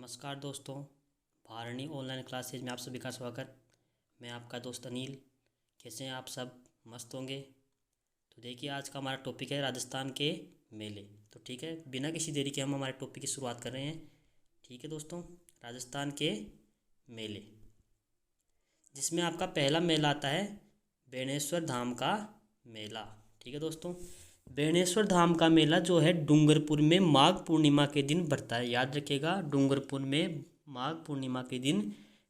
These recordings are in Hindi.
नमस्कार दोस्तों, भारणी ऑनलाइन क्लासेज में आप सभी का स्वागत। मैं आपका दोस्त अनिल। कैसे हैं आप सब? मस्त होंगे। तो देखिए, आज का हमारा टॉपिक है राजस्थान के मेले। तो ठीक है, बिना किसी देरी के हम हमारे टॉपिक की शुरुआत कर रहे हैं। ठीक है दोस्तों, राजस्थान के मेले, जिसमें आपका पहला मेला आता है बेणेश्वर धाम का मेला। ठीक है दोस्तों, बेणेश्वर धाम का मेला जो है डूंगरपुर में माघ पूर्णिमा के दिन बढ़ता है। याद रखिएगा, डूंगरपुर में माघ पूर्णिमा के दिन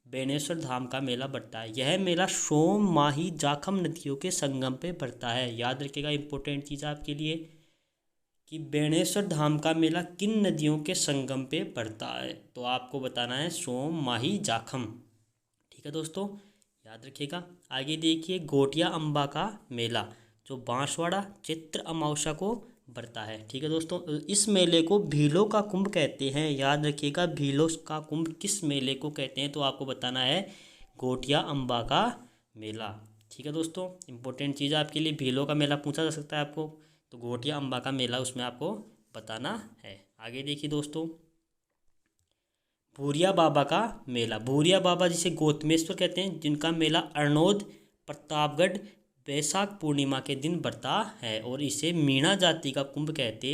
बेणेश्वर धाम का मेला बढ़ता है। यह मेला सोम, माही, जाखम नदियों के संगम पे बढ़ता है। याद रखिएगा, इंपॉर्टेंट चीज़ आपके लिए कि बेणेश्वर धाम का मेला किन नदियों के संगम पे पड़ता है। तो आपको बताना है सोम, माही, जाखम। ठीक है दोस्तों, याद रखिएगा। आगे देखिए, गोटिया अम्बा का मेला जो बांसवाड़ा चैत्र अमावस्या को बढ़ता है। ठीक है दोस्तों, इस मेले को भीलों का कुंभ कहते हैं। याद रखिएगा, भीलों का कुंभ किस मेले को कहते हैं। तो आपको बताना है गोटिया अम्बा का मेला। ठीक है दोस्तों, इंपॉर्टेंट चीज़ आपके लिए, भीलों का मेला पूछा जा सकता है आपको, तो गोटिया अम्बा का मेला उसमें आपको बताना है। आगे देखिए दोस्तों, भूरिया बाबा का मेला। भूरिया बाबा जिसे गौतमेश्वर कहते हैं, जिनका मेला अरनोद प्रतापगढ़ बैसाख पूर्णिमा के दिन बढ़ता है और इसे मीणा जाति का कुंभ कहते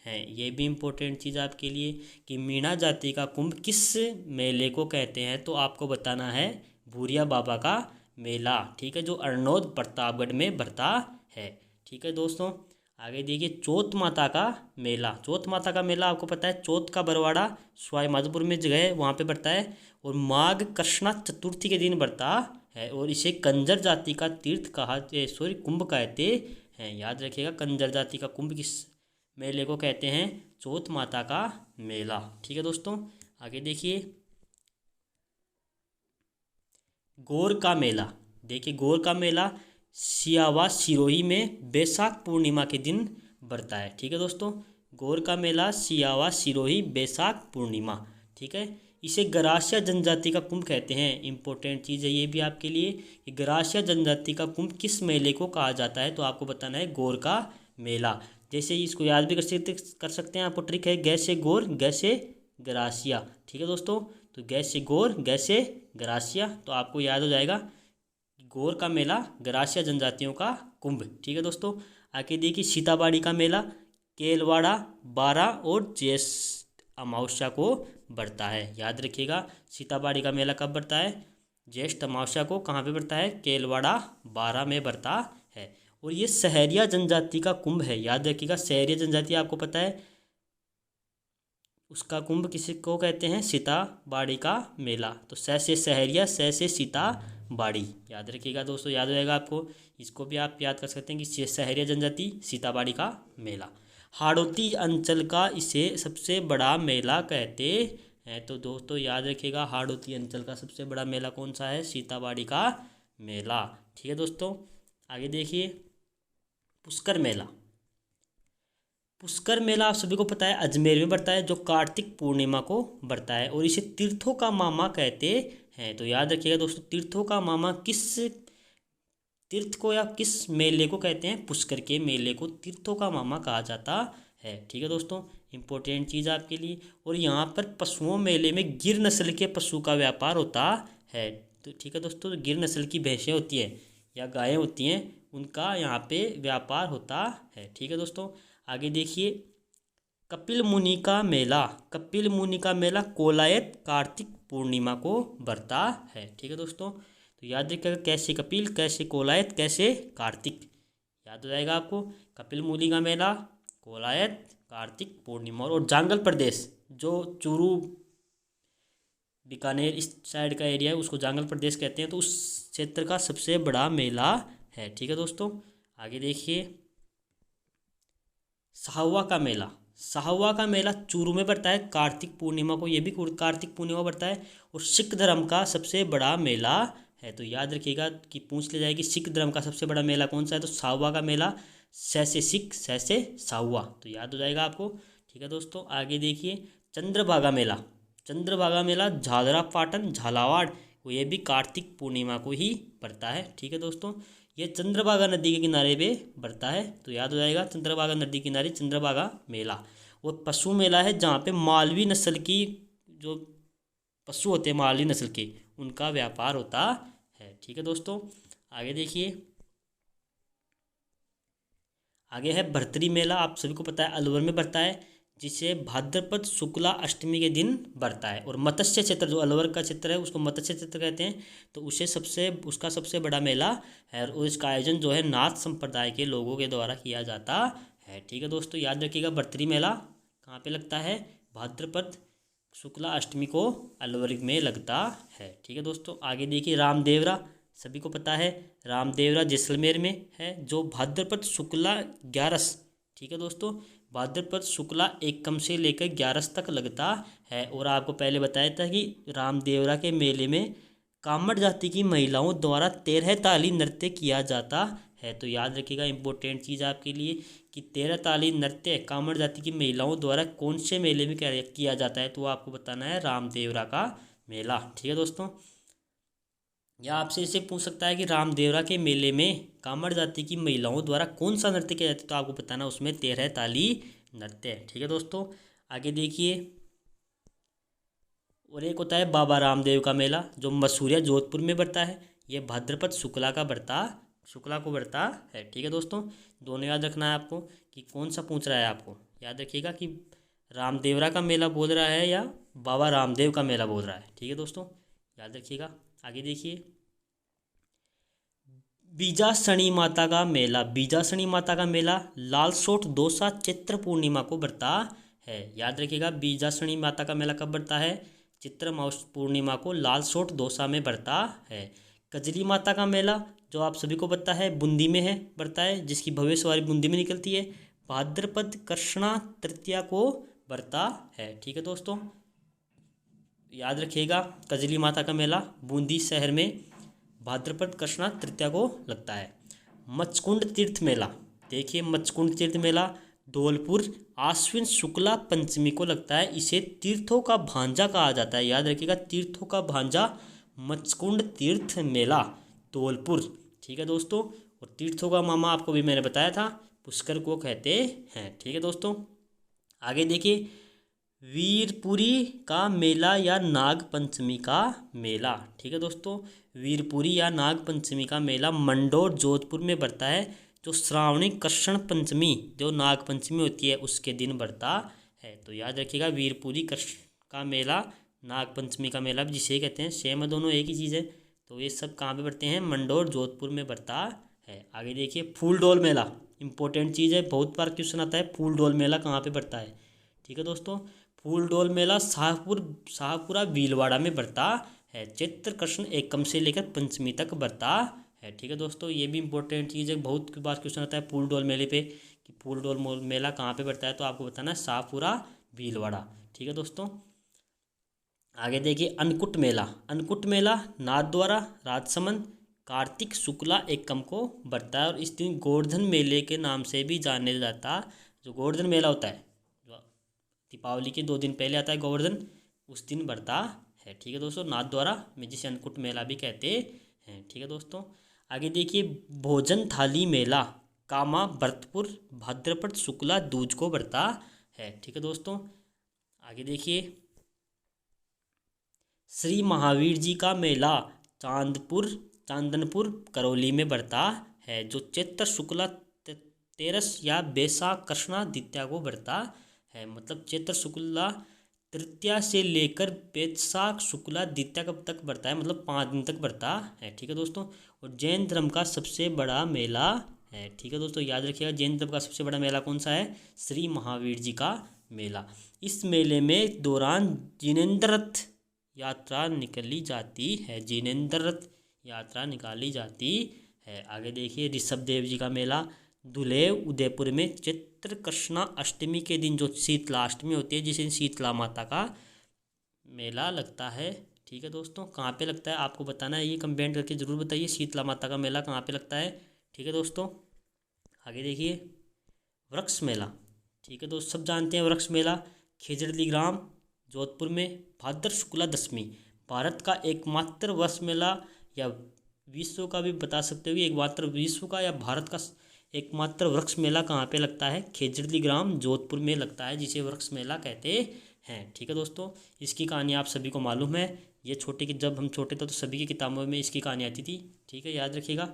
हैं। ये भी इम्पोर्टेंट चीज़ आपके लिए कि मीणा जाति का कुंभ किस मेले को कहते हैं। तो आपको बताना है भूरिया बाबा का मेला। ठीक है, जो अरनोद प्रतापगढ़ में बढ़ता है। ठीक है दोस्तों, आगे देखिए, चौथ माता का मेला। चौथ माता का मेला आपको पता है, चौथ का बरवाड़ा सवाई माधोपुर में जगह है, वहाँ पे बढ़ता है और माघ कृष्णा चतुर्थी के दिन बढ़ता है और इसे कंजर जाति का तीर्थ कहा, सॉरी कुंभ कहते हैं। याद रखिएगा, कंजर जाति का कुंभ किस मेले को कहते हैं? चौथ माता का मेला। ठीक है दोस्तों, आगे देखिए, गौर का मेला। देखिए, गौर का मेला सियावा सिरोही में बैसाख पूर्णिमा के दिन बढ़ता है। ठीक है दोस्तों, गौर का मेला सियावा सिरोही बैसाख पूर्णिमा। ठीक है, इसे गरासिया जनजाति का कुंभ कहते हैं। इंपॉर्टेंट चीज़ है ये भी आपके लिए कि गरासिया जनजाति का कुंभ किस मेले को कहा जाता है। तो आपको बताना है गौर का मेला। जैसे इसको याद भी कर सकते हैं, आपको ट्रिक है, गैसे गौर गैसे गरासिया। ठीक है दोस्तों, तो गैसे गौर गैसे गरासिया, तो आपको याद हो जाएगा गौर का मेला गरासिया जनजातियों का कुंभ। ठीक है दोस्तों, आगे देखिए, सीताबाड़ी का मेला केलवाड़ा 12 और ज्येष्ठ अमावस्या को बढ़ता है। याद रखिएगा, सीताबाड़ी का मेला कब बढ़ता है? ज्येष्ठ अमावस्या को। कहाँ पे बढ़ता है? केलवाड़ा 12 में बढ़ता है और ये सहरिया जनजाति का कुंभ है। याद रखिएगा, सहरिया जनजाति आपको पता है, उसका कुंभ किसी को कहते हैं? सीताबाड़ी का मेला। तो स से सहरिया, स से सीताबाड़ी। याद रखिएगा दोस्तों, याद रहेगा आपको। इसको भी आप याद कर सकते हैं कि सहरिया जनजाति सीताबाड़ी का मेला। हाड़ौती अंचल का इसे सबसे बड़ा मेला कहते हैं। तो दोस्तों याद रखिएगा, हाड़ौती अंचल का सबसे बड़ा मेला कौन सा है? सीताबाड़ी का मेला। ठीक है दोस्तों, आगे देखिए, पुष्कर मेला। पुष्कर मेला आप सभी को पता है अजमेर में बढ़ता है, जो कार्तिक पूर्णिमा को बढ़ता है और इसे तीर्थों का मामा कहते हैं। तो याद रखिएगा दोस्तों, तीर्थों का मामा किस तीर्थ को या किस मेले को कहते हैं? पुष्कर के मेले को तीर्थों का मामा कहा जाता है। ठीक है दोस्तों, इंपॉर्टेंट चीज़ आपके लिए। और यहाँ पर पशुओं मेले में गिर नस्ल के पशु का व्यापार होता है। तो ठीक है दोस्तों, गिर नस्ल की भैंसें होती हैं या गायें होती हैं, उनका यहाँ पे व्यापार होता है। ठीक है दोस्तों, आगे देखिए, कपिल मुनि का मेला। कपिल मुनि का मेला कोलायत कार्तिक पूर्णिमा को बढ़ता है। ठीक है दोस्तों, तो याद रखिएगा, कैसे कपिल, कैसे कोलायत, कैसे कार्तिक। याद हो जाएगा आपको, कपिल मुनि का मेला कोलायत कार्तिक पूर्णिमा। और जांगल प्रदेश, जो चूरू बीकानेर इस साइड का एरिया है, उसको जांगल प्रदेश कहते हैं, तो उस क्षेत्र का सबसे बड़ा मेला है। ठीक है दोस्तों, आगे देखिए, साहवा का मेला। साहवा का मेला चूरू में बढ़ता है कार्तिक पूर्णिमा को, ये भी कार्तिक पूर्णिमा बढ़ता है और सिख धर्म का सबसे बड़ा मेला है। तो याद रखिएगा कि पूछ ले जाएगी सिख धर्म का सबसे बड़ा मेला कौन सा है? तो साहवा का मेला, स से सिख, स से साहवा, तो याद हो जाएगा आपको। ठीक है दोस्तों, आगे देखिए, चंद्रभागा मेला। चंद्रभागा मेला झालरा पाटन झालावाड़, ये भी कार्तिक पूर्णिमा को ही पड़ता है। ठीक है दोस्तों, ये चंद्रभागा नदी के किनारे पे बढ़ता है, तो याद हो जाएगा चंद्रभागा नदी किनारे चंद्रभागा मेला। और पशु मेला है, जहाँ पे मालवी नस्ल की जो पशु होते हैं मारवाड़ी नस्ल के, उनका व्यापार होता है। ठीक है दोस्तों, आगे देखिए, आगे है भर्तरी मेला। आप सभी को पता है अलवर में बढ़ता है, जिसे भाद्रपद शुक्ला अष्टमी के दिन बढ़ता है। और मत्स्य क्षेत्र, जो अलवर का क्षेत्र है उसको मत्स्य क्षेत्र कहते हैं, तो उसका सबसे बड़ा मेला है। और इसका आयोजन जो है नाथ संप्रदाय के लोगों के द्वारा किया जाता है। ठीक है दोस्तों, याद रखिएगा भर्तरी मेला कहाँ पे लगता है, भाद्रपद शुक्ला अष्टमी को अलवर में लगता है। ठीक है दोस्तों, आगे देखिए रामदेवरा, सभी को पता है रामदेवरा जैसलमेर में है, जो भाद्रपद शुक्ला 11। ठीक है दोस्तों, भाद्रपद शुक्ला एकम से लेकर 11 तक लगता है। और आपको पहले बताया था कि रामदेवरा के मेले में कामड़ जाति की महिलाओं द्वारा 13 ताली नृत्य किया जाता है। तो याद रखिएगा इंपॉर्टेंट चीज़ आपके लिए कि 13 ताली नृत्य कामड़ जाति की महिलाओं द्वारा कौन से मेले में किया जाता है, तो आपको बताना है रामदेवरा का मेला। ठीक है दोस्तों, या आपसे इसे पूछ सकता है कि रामदेवरा के मेले में कामड़ जाति की महिलाओं द्वारा कौन सा नृत्य किया जाता है, तो आपको बताना उसमें 13 ताली नृत्य है। ठीक है दोस्तों, आगे देखिए, और एक होता है बाबा रामदेव का मेला, जो मसूरिया जोधपुर में बढ़ता है। ये भाद्रपद शुक्ला को बढ़ता है। ठीक है दोस्तों, दोनों याद रखना है आपको कि कौन सा पूछ रहा है। आपको याद रखिएगा कि रामदेवरा का मेला बोल रहा है या बाबा रामदेव का मेला बोल रहा है। ठीक है दोस्तों, याद रखिएगा। आगे देखिए, बीजासनी माता का मेला। बीजासनी माता का मेला लालसोट दौसा चैत्र पूर्णिमा को बढ़ता है। याद रखिएगा, बीजासनी माता का मेला कब बढ़ता है, चित्र मास पूर्णिमा को लालसोट दौसा में बढ़ता है। कजली माता का मेला, जो आप सभी को पता है बूंदी में है बढ़ता है, जिसकी भव्य सवारी बूंदी में निकलती है, भाद्रपद कृष्णा तृतीया को बढ़ता है। ठीक है दोस्तों, याद रखिएगा कजली माता का मेला बूंदी शहर में भाद्रपद कृष्णा तृतीया को लगता है। मचकुंड तीर्थ मेला, देखिए मचकुंड तीर्थ मेला धौलपुर आश्विन शुक्ला पंचमी को लगता है। इसे तीर्थों का भांजा कहा जाता है। याद रखिएगा, तीर्थों का भांजा मचकुंड तीर्थ मेला धौलपुर। ठीक है दोस्तों, और तीर्थों का मामा आपको भी मैंने बताया था, पुष्कर को कहते हैं। ठीक है दोस्तों, आगे देखिए, वीरपुरी का मेला या नाग पंचमी का मेला। ठीक है दोस्तों, वीरपुरी या नाग पंचमी का मेला मंडोर जोधपुर में बढ़ता है, जो श्रावणी कृष्ण पंचमी जो नाग पंचमी होती है उसके दिन बढ़ता है। तो याद रखिएगा वीरपुरी कृष्ण का मेला, नाग पंचमी का मेला जिसे कहते हैं, सेम है दोनों, एक ही चीज़ है। तो ये सब कहाँ पे बढ़ते हैं, मंडोर जोधपुर में बढ़ता है। आगे देखिए, फूलडोल मेला, इंपॉर्टेंट चीज़ है, बहुत बार क्वेश्चन आता है फूलडोल मेला कहाँ पे बढ़ता है। ठीक है दोस्तों, फूलडोल मेला शाहपुरा भीलवाड़ा में बढ़ता है, चैत्र कृष्ण एकम से लेकर पंचमी तक बढ़ता है। ठीक है दोस्तों, ये भी इंपॉर्टेंट चीज़ है, बहुत बार क्वेश्चन आता है फूलडोल मेले पे कि फूलडोल मेला कहाँ पे बढ़ता है, तो आपको बताना है शाहपुरा भीलवाड़ा। ठीक है दोस्तों, आगे देखिए, अन्नकूट मेला। अन्नकूट मेला नाथद्वारा राजसमंद कार्तिक शुक्ला एकम को बढ़ता है, और इस दिन गोवर्धन मेले के नाम से भी जाने जाता। जो गोवर्धन मेला होता है, जो दीपावली के 2 दिन पहले आता है गोवर्धन, उस दिन बढ़ता है। ठीक है दोस्तों, नाथद्वारा में जिसे अन्नकूट मेला भी कहते हैं। ठीक है दोस्तों, आगे देखिए, भोजन थाली मेला कामा भरतपुर भाद्रपद शुक्ला दूज को बढ़ता है। ठीक है दोस्तों, आगे देखिए, श्री महावीर जी का मेला चांदनपुर करौली में बढ़ता है, जो चैत्र शुक्ला 13 या बैसाख कृष्णा द्वितीया को बढ़ता है। मतलब चैत्र शुक्ला तृतीया से लेकर बैसाख शुक्ला द्वितीया कब तक बढ़ता है, मतलब 5 दिन तक बढ़ता है। ठीक है दोस्तों, और जैन धर्म का सबसे बड़ा मेला है। ठीक है दोस्तों, याद रखिएगा जैन धर्म का सबसे बड़ा मेला कौन सा है, श्री महावीर जी का मेला। इस मेले में दौरान जिनेंद्र रथ यात्रा निकाली जाती है, जिनेंद्र रथ यात्रा निकाली जाती है। आगे देखिए, ऋषभ देव जी का मेला धुलेव उदयपुर में चैत्र कृष्णा अष्टमी के दिन, जो शीतला अष्टमी होती है, जिसे शीतला माता का मेला लगता है। ठीक है दोस्तों, कहाँ पे लगता है आपको बताना है, ये कमेंट करके ज़रूर बताइए शीतला माता का मेला कहाँ पे लगता है। ठीक है दोस्तों, आगे देखिए, वृक्ष मेला। ठीक है दोस्त, सब जानते हैं वृक्ष मेला खेजड़ली ग्राम जोधपुर में भाद्र शुक्ला दशमी, भारत का एकमात्र वृक्ष मेला, या विश्व का भी बता सकते हो कि एकमात्र विश्व का या भारत का एकमात्र वृक्ष मेला कहाँ पे लगता है, खेजड़ली ग्राम जोधपुर में लगता है, जिसे वृक्ष मेला कहते हैं। ठीक है दोस्तों, इसकी कहानी आप सभी को मालूम है। ये छोटे की जब हम छोटे थे तो सभी की किताबों में इसकी कहानी आती थी। ठीक है, याद रखिएगा।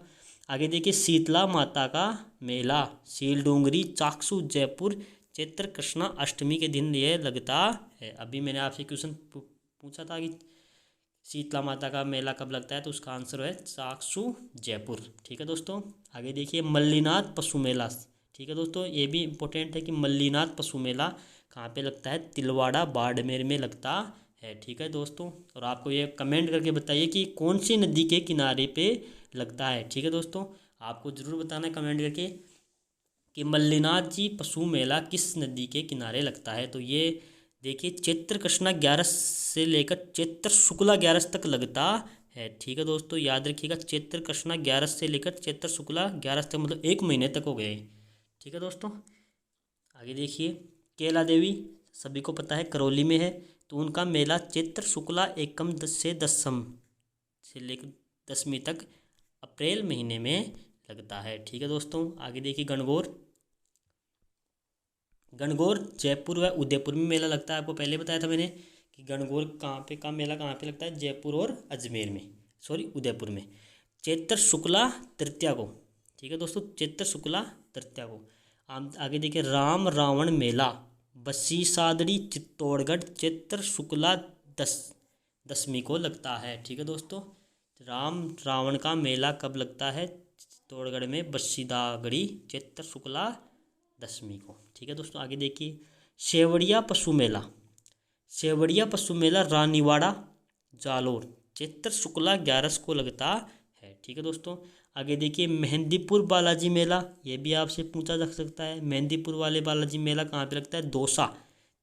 आगे देखिए, शीतला माता का मेला सीलडूंगरी चाकसू जयपुर चैत्र कृष्णा अष्टमी के दिन ये लगता है। अभी मैंने आपसे क्वेश्चन पूछा था कि शीतला माता का मेला कब लगता है, तो उसका आंसर है चाकसू जयपुर। ठीक है दोस्तों, आगे देखिए, मल्लीनाथ पशु मेला। ठीक है दोस्तों, ये भी इम्पोर्टेंट है कि मल्लीनाथ पशु मेला कहाँ पे लगता है, तिलवाड़ा बाड़मेर में लगता है। ठीक है दोस्तों, और आपको ये कमेंट करके बताइए कि कौन सी नदी के किनारे पे लगता है। ठीक है दोस्तों, आपको ज़रूर बताना है कमेंट करके कि मल्लीनाथ जी पशु मेला किस नदी के किनारे लगता है। तो ये देखिए, चैत्र कृष्णा 11 से लेकर चैत्र शुक्ला 11 तक लगता है। ठीक है दोस्तों, याद रखिएगा, चैत्र कृष्णा 11 से लेकर चैत्र शुक्ला 11 तक, मतलब 1 महीने तक हो गए। ठीक है दोस्तों, आगे देखिए, कैला देवी सभी को पता है करौली में है, तो उनका मेला चैत्र शुक्ला एकम से दसम से लेकर 10वीं तक अप्रैल महीने में लगता है। ठीक है दोस्तों, आगे देखिए, गणगौर। गणगौर जयपुर व उदयपुर में मेला लगता है। आपको पहले बताया था मैंने कि गणगौर कहाँ पे का मेला कहाँ पे लगता है, जयपुर और अजमेर में, सॉरी उदयपुर में, चैत्र शुक्ला तृतीया को। ठीक है दोस्तों, चैत्र शुक्ला तृतीया को। आगे देखिए, राम रावण मेला बसी सादड़ी चित्तौड़गढ़ चैत्र शुक्ला 10वीं को लगता है। ठीक है दोस्तों, राम रावण का मेला कब लगता है, चित्तौड़गढ़ में बसीदागढ़ी चैत्र शुक्ला 10वीं को। ठीक है दोस्तों, आगे देखिए, सेवड़िया पशु मेला। सेवड़िया पशु मेला रानीवाड़ा जालोर चैत्र शुक्ला 11 को लगता है। ठीक है दोस्तों, आगे देखिए, मेहंदीपुर बालाजी मेला। ये भी आपसे पूछा जा सकता है, मेहंदीपुर वाले बालाजी मेला कहाँ पे लगता है, दौसा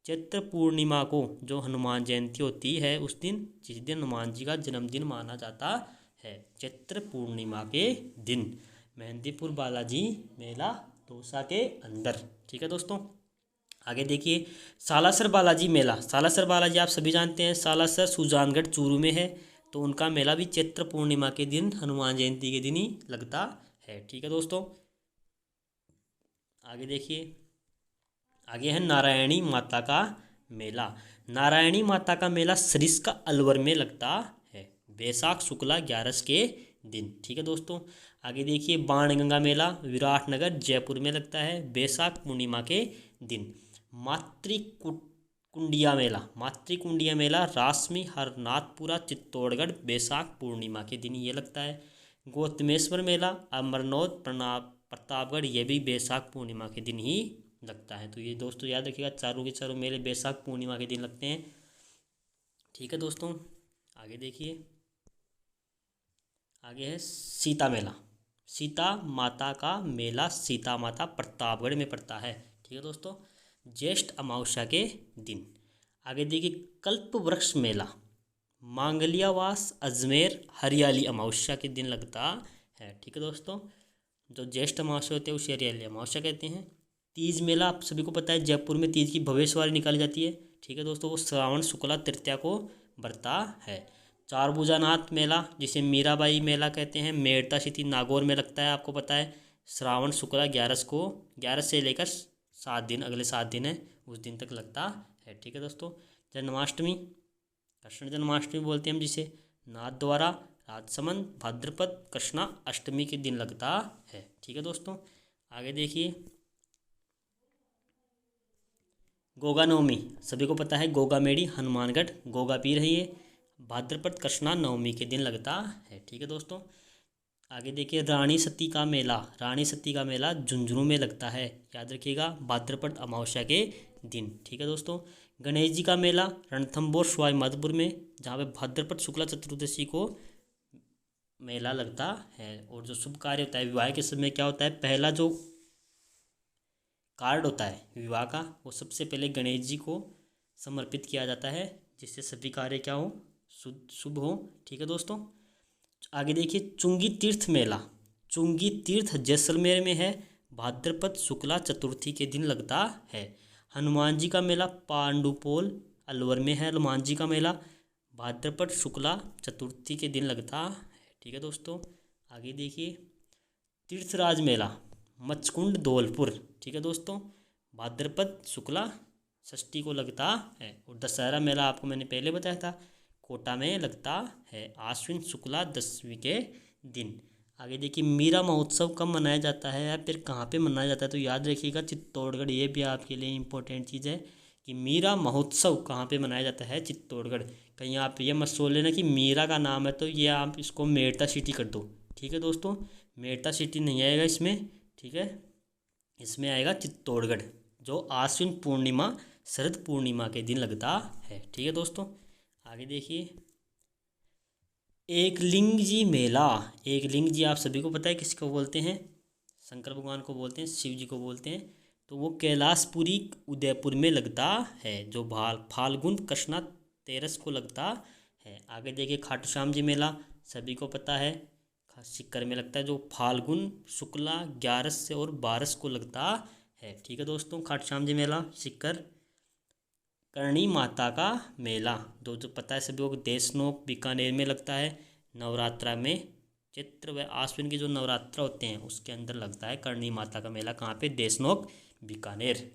चैत्र पूर्णिमा को, जो हनुमान जयंती होती है उस दिन, जिस दिन हनुमान जी का जन्मदिन माना जाता है, चैत्र पूर्णिमा के दिन मेहंदीपुर बालाजी मेला दौसा के अंदर। ठीक है दोस्तों, आगे देखिए, सालासर बालाजी मेला। सालासर बालाजी आप सभी जानते हैं, सालासर सुजानगढ़ चूरू में है, तो उनका मेला भी चैत्र पूर्णिमा के दिन हनुमान जयंती के दिन ही लगता है। ठीक है दोस्तों, आगे देखिए, आगे है नारायणी माता का मेला। नारायणी माता का मेला सरिस्का अलवर में लगता है, बैसाख शुक्ला 11 के दिन। ठीक है दोस्तों, आगे देखिए, बाणगंगा मेला विराटनगर जयपुर में लगता है, बैसाख पूर्णिमा के दिन। मातृकुंडिया मेला, मातृकुंडिया मेला रासमी हरनाथपुरा चित्तौड़गढ़ बैसाख पूर्णिमा के दिन ये लगता है। गौतमेश्वर मेला अमरनौत प्रतापगढ़, ये भी बैसाख पूर्णिमा के दिन ही लगता है। तो ये दोस्तों याद रखिएगा, चारों के चारों मेले बैसाख पूर्णिमा के दिन लगते हैं। ठीक है दोस्तों, आगे देखिए, आगे है सीता मेला। सीता माता का मेला सीता माता प्रतापगढ़ में पड़ता है। ठीक है दोस्तों, ज्येष्ठ अमावस्या के दिन। आगे देखिए, कल्प वृक्ष मेला मांगलियावास अजमेर हरियाली अमावस्या के दिन लगता है। ठीक है दोस्तों, जो ज्येष्ठ अमावस्या होते हैं उसे हरियाली अमावस्या कहते हैं। तीज मेला आप सभी को पता है, जयपुर में तीज की भव्य सवारी निकाली जाती है। ठीक है दोस्तों, वो श्रावण शुक्ला तृतीया को बरता है। चारभुजानाथ मेला, जिसे मीराबाई मेला कहते हैं, मेड़ता सिटी नागौर में लगता है। आपको पता है, श्रावण शुक्ला 11 को, 11 से लेकर 7 दिन, अगले 7 दिन है, उस दिन तक लगता है। ठीक है दोस्तों, जन्माष्टमी, कृष्ण जन्माष्टमी बोलते हैं हम जिसे, नाथ द्वारा राजसमंद भाद्रपद कृष्णा अष्टमी के दिन लगता है। ठीक है दोस्तों, आगे देखिए, गोगा नवमी सभी को पता है, गोगा मेड़ी हनुमानगढ़ गोगा पीर है ये, भाद्रपद कृष्णा नवमी के दिन लगता है। ठीक है दोस्तों, आगे देखिए, रानी सती का मेला। रानी सती का मेला झुंझुनू में लगता है, याद रखिएगा, भाद्रपद अमावस्या के दिन। ठीक है दोस्तों, गणेश जी का मेला रणथंभौर सवाई माधोपुर में, जहाँ पे भाद्रपद शुक्ला चतुर्दशी को मेला लगता है। और जो शुभ कार्य होता है विवाह के समय, क्या होता है, पहला जो कार्ड होता है विवाह का, वो सबसे पहले गणेश जी को समर्पित किया जाता है, जिससे सभी कार्य क्या हो, शुभ हो। ठीक है दोस्तों, आगे देखिए, चुंगी तीर्थ मेला। चुंगी तीर्थ जैसलमेर में है, भाद्रपद शुक्ला चतुर्थी के दिन लगता है। हनुमान जी का मेला पांडुपोल अलवर में है, हनुमान जी का मेला भाद्रपद शुक्ला चतुर्थी के दिन लगता है। ठीक है दोस्तों, आगे देखिए, तीर्थराज मेला मचकुंड धौलपुर। ठीक है दोस्तों, भाद्रपद शुक्ला षष्ठी को लगता है। और दशहरा मेला आपको मैंने पहले बताया था, कोटा में लगता है आश्विन शुक्ला दशमी के दिन। आगे देखिए मीरा महोत्सव कब मनाया जाता है या फिर कहाँ पे मनाया जाता है, तो याद रखिएगा चित्तौड़गढ़। ये भी आपके लिए इम्पोर्टेंट चीज़ है कि मीरा महोत्सव कहाँ पे मनाया जाता है, चित्तौड़गढ़। कहीं आप ये मत सोच लेना कि मीरा का नाम है तो ये आप इसको मेड़ता सिटी कर दो, ठीक है दोस्तों। मेड़ता सिटी नहीं आएगा इसमें, ठीक है, इसमें आएगा चित्तौड़गढ़, जो आश्विन पूर्णिमा शरद पूर्णिमा के दिन लगता है, ठीक है दोस्तों। आगे देखिए एकलिंग जी मेला। एकलिंग जी आप सभी को पता है किसको बोलते हैं, शंकर भगवान को बोलते हैं, शिव जी को बोलते हैं। तो वो कैलाशपुरी उदयपुर में लगता है, जो फाल्गुन कृष्णा तेरस को लगता है। आगे देखिए खाटू श्याम जी मेला सभी को पता है, सिक्कर में लगता है, जो फाल्गुन शुक्ला 11 से और 12 को लगता है, ठीक है दोस्तों। खाटू श्याम जी मेला सिक्कर। करणी माता का मेला जो पता है सभी को, देशनोक बीकानेर में लगता है नवरात्रा में। चैत्र व आश्विन के जो नवरात्र होते हैं उसके अंदर लगता है करणी माता का मेला, कहाँ पे, देशनोक बीकानेर।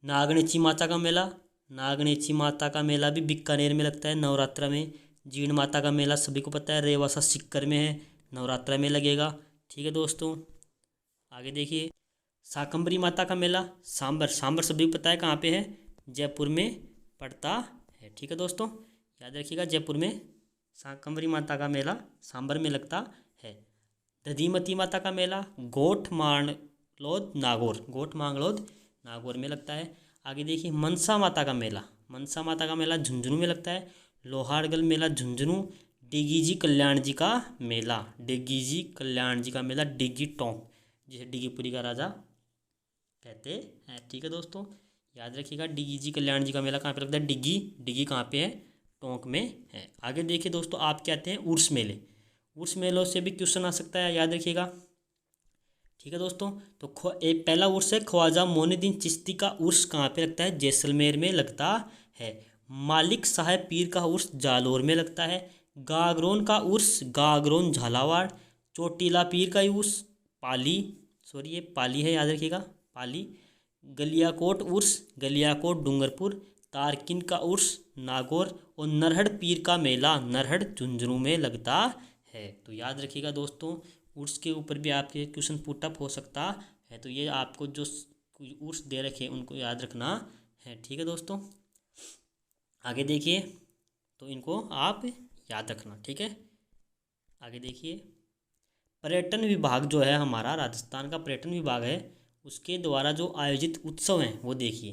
नागणेची माता का मेला, नागणेची माता का मेला भी बीकानेर में लगता है नवरात्रा में। जीण माता का मेला सभी को पता है रेवासा सिक्कर में है, नवरात्रा में लगेगा, ठीक है दोस्तों। आगे देखिए शाकंभरी माता का मेला सांबर, सांबर सभी को पता है कहाँ पे है, जयपुर में पड़ता है, ठीक है दोस्तों, याद रखिएगा जयपुर में शाकंभरी माता का मेला सांबर में लगता है। दधीमती माता का मेला गोठ मांगलोद नागौर, गोठ मांगलोद नागौर में लगता है। आगे देखिए मनसा माता का मेला, मनसा माता का मेला झुंझुनू में लगता है। लोहारगल मेला झुंझुनू। डिगी जी कल्याण जी का मेला, डिगी जी कल्याण जी का मेला डिगी टोंक, जिसे डिगीपुरी का राजा कहते हैं, ठीक है दोस्तों, याद रखिएगा। डिगी जी कल्याण जी का मेला कहाँ पे लगता है, डिगी, डिगी कहाँ पे है, टोंक में है। आगे देखिए दोस्तों आप क्या आते हैं उर्स मेले, उर्स मेलों से भी क्वेश्चन आ सकता है, याद रखिएगा, ठीक है दोस्तों। तो एक पहला उर्स है ख्वाजा मोइनुद्दीन चिश्ती का उर्स, कहाँ पे लगता है, जैसलमेर में लगता है। मालिक साहब पीर का उर्स जालौर में लगता है। गागरोन का उर्स गागरोन झालावाड़। चोटीला पीर का उर्स पाली, सॉरी ये पाली है, याद रखिएगा पाली। गलियाकोट उर्स गलियाकोट डूंगरपुर। तारकिन का उर्स नागौर। और नरहड़ पीर का मेला नरहड़ झुंझुनू में लगता है। तो याद रखिएगा दोस्तों उर्स के ऊपर भी आपके क्वेश्चन पुटअप हो सकता है, तो ये आपको जो उर्स दे रखे उनको याद रखना है, ठीक है दोस्तों। आगे देखिए तो इनको आप याद रखना, ठीक है। आगे देखिए पर्यटन विभाग जो है हमारा, राजस्थान का पर्यटन विभाग है, उसके द्वारा जो आयोजित उत्सव हैं वो देखिए।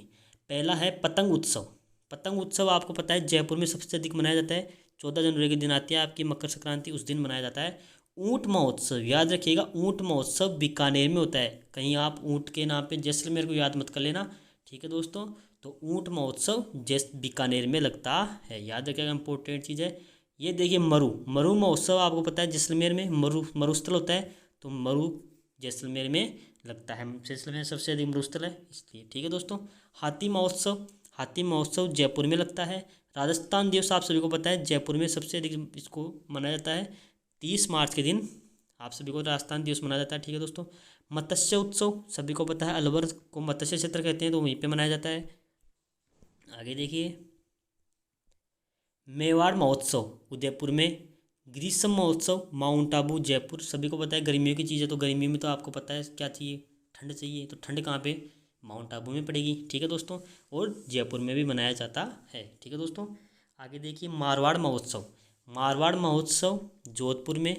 पहला है पतंग उत्सव। पतंग उत्सव आपको पता है जयपुर में सबसे अधिक मनाया जाता है, 14 जनवरी के दिन आती है आपकी मकर संक्रांति, उस दिन मनाया जाता है। ऊंट महोत्सव, याद रखिएगा ऊंट महोत्सव बीकानेर में होता है, कहीं आप ऊंट के नाम पे जैसलमेर को याद मत कर लेना, ठीक है दोस्तों। तो ऊंट महोत्सव बीकानेर में लगता है, याद रखिएगा, इंपॉर्टेंट चीज़ है। ये देखिए मरु महोत्सव आपको पता है जैसलमेर में मरुस्थल होता है, तो मरु जैसलमेर में लगता है, जैसलमेर सबसे अधिक मरुस्थल है इसलिए, ठीक है दोस्तों। हाथी महोत्सव जयपुर में लगता है। राजस्थान दिवस आप सभी को पता है जयपुर में सबसे अधिक इसको मनाया जाता है, 30 मार्च के दिन आप सभी को राजस्थान दिवस मनाया जाता है, ठीक है दोस्तों। मत्स्य उत्सव सभी को पता है अलवर को मत्स्य क्षेत्र कहते हैं, तो वहीं पे मनाया जाता है। आगे देखिए मेवाड़ महोत्सव उदयपुर में। ग्रीष्म महोत्सव माउंट आबू जयपुर, सभी को पता है गर्मियों की चीज़ है, तो गर्मियों में तो आपको पता है क्या चाहिए, ठंड चाहिए, तो ठंड कहाँ पे, माउंट आबू में पड़ेगी, ठीक है दोस्तों। और जयपुर में भी मनाया जाता है, ठीक है दोस्तों। आगे देखिए मारवाड़ महोत्सव। मारवाड़ महोत्सव जोधपुर में।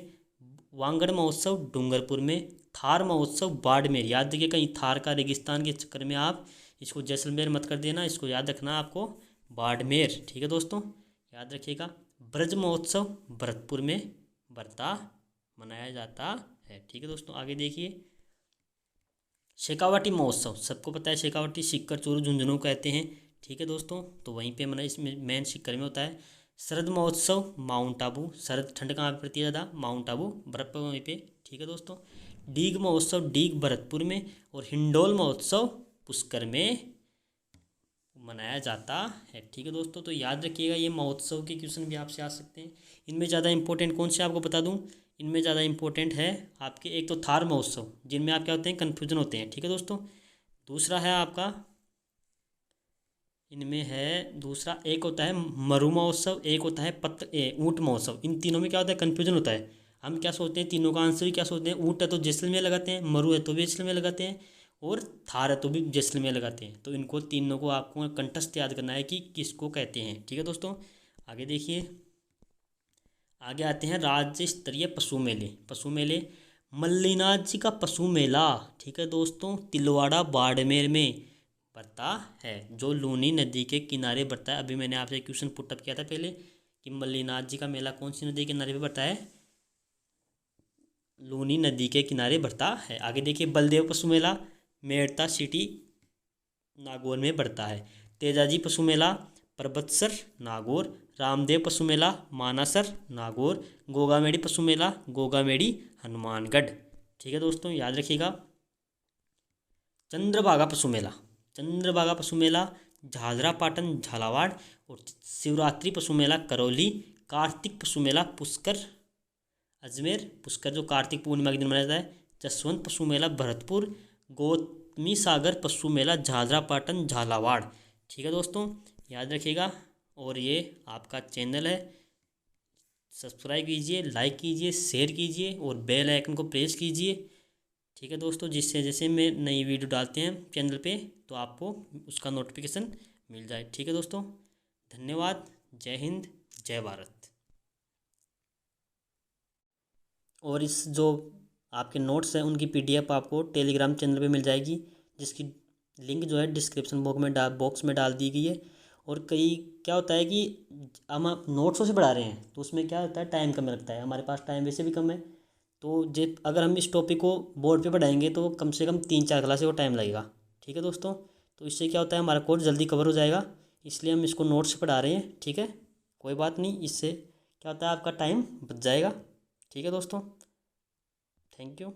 वांगड़ महोत्सव डूंगरपुर में। थार महोत्सव बाड़मेर, याद रखिए कहीं थार का रेगिस्तान के चक्कर में आप इसको जैसलमेर मत कर देना, इसको याद रखना आपको बाड़मेर, ठीक है दोस्तों, याद रखिएगा। ब्रज महोत्सव भरतपुर में बरता मनाया जाता है, ठीक है दोस्तों। आगे देखिए शेखावाटी महोत्सव, सबको पता है शेखावाटी सिक्कर चोरू झुंझुनू कहते हैं, ठीक है दोस्तों, तो वहीं पे मना इसमें मेन सिक्कर में होता है। शरद महोत्सव माउंट आबू, शरद ठंड कहाँ पे पड़ती है ज़्यादा, माउंट आबू बर्फ पर वहीं पे, ठीक है दोस्तों। डीग महोत्सव डीग भरतपुर में। और हिंडोल महोत्सव पुष्कर में मनाया जाता है, ठीक है दोस्तों। तो याद रखिएगा ये महोत्सव के क्वेश्चन भी आपसे आ सकते हैं। इनमें ज़्यादा इंपॉर्टेंट कौन से आपको बता दूं, इनमें ज़्यादा इंपॉर्टेंट है आपके एक तो थार महोत्सव, जिनमें आप क्या होते हैं कन्फ्यूजन होते हैं, ठीक है दोस्तों। दूसरा है आपका इनमें है दूसरा, एक होता है मरु महोत्सव, एक होता है ऊँट महोत्सव। इन तीनों में क्या होता है, कन्फ्यूजन होता है। हम क्या सोचते हैं, तीनों का आंसर ही क्या सोचते हैं, ऊँट है तो जैसलमेर लगाते हैं, मरु है तो भी जैसलमेर लगाते हैं, और थार है तो भी जैसलमेर लगाते हैं। तो इनको तीनों को आपको कंठस्थ याद करना है कि किसको कहते हैं। ठीक है दोस्तों, आगे देखिए। आगे आते हैं राज्य स्तरीय पशु मेले। पशु मेले, मल्लीनाथ जी का पशु मेला, ठीक है दोस्तों, तिलवाड़ा बाड़मेर में पड़ता है, जो लूनी नदी के किनारे पड़ता है। अभी मैंने आपसे क्वेश्चन पुटअप किया था पहले कि मल्लीनाथ जी का मेला कौन सी नदी के किनारे पे पड़ता है, लूनी नदी के किनारे पड़ता है। आगे देखिए, बलदेव पशु मेला मेड़ता सिटी नागौर में पड़ता है। तेजाजी पशु मेला परबतसर नागौर। रामदेव पशु मेला मानासर नागौर। गोगामेड़ी पशु मेला गोगामेड़ी हनुमानगढ़। ठीक है दोस्तों, याद रखिएगा। चंद्रभागा पशु मेला, चंद्रभागा पशु मेला झालरा पाटन झालावाड़। और शिवरात्रि पशु मेला करौली। कार्तिक पशु मेला पुष्कर अजमेर, पुष्कर जो कार्तिक पूर्णिमा के दिन मनाया जाता है। जसवंत पशु मेला भरतपुर। गौतमी सागर पशु मेला झालरा पाटन झालावाड़। ठीक है दोस्तों, याद रखिएगा। और ये आपका चैनल है, सब्सक्राइब कीजिए, लाइक कीजिए, शेयर कीजिए और बेल आइकन को प्रेस कीजिए। ठीक है दोस्तों, जिससे जैसे मैं नई वीडियो डालते हैं चैनल पे तो आपको उसका नोटिफिकेशन मिल जाए। ठीक है दोस्तों, धन्यवाद। जय हिंद, जय भारत। और इस जो आपके नोट्स हैं उनकी पीडीएफ आपको टेलीग्राम चैनल पे मिल जाएगी, जिसकी लिंक जो है डिस्क्रिप्शन बॉक्स में डाल दी गई है। और कई क्या होता है कि हम नोट्सों से पढ़ा रहे हैं तो उसमें क्या होता है, टाइम कम लगता है, हमारे पास टाइम वैसे भी कम है। तो जे अगर हम इस टॉपिक को बोर्ड पे पढ़ाएंगे तो कम से कम 3-4 क्लासे को टाइम लगेगा। ठीक है दोस्तों, तो इससे क्या होता है, हमारा कोर्स जल्दी कवर हो जाएगा, इसलिए हम इसको नोट्स से पढ़ा रहे हैं। ठीक है, कोई बात नहीं, इससे क्या होता है आपका टाइम बच जाएगा। ठीक है दोस्तों, थैंक यू।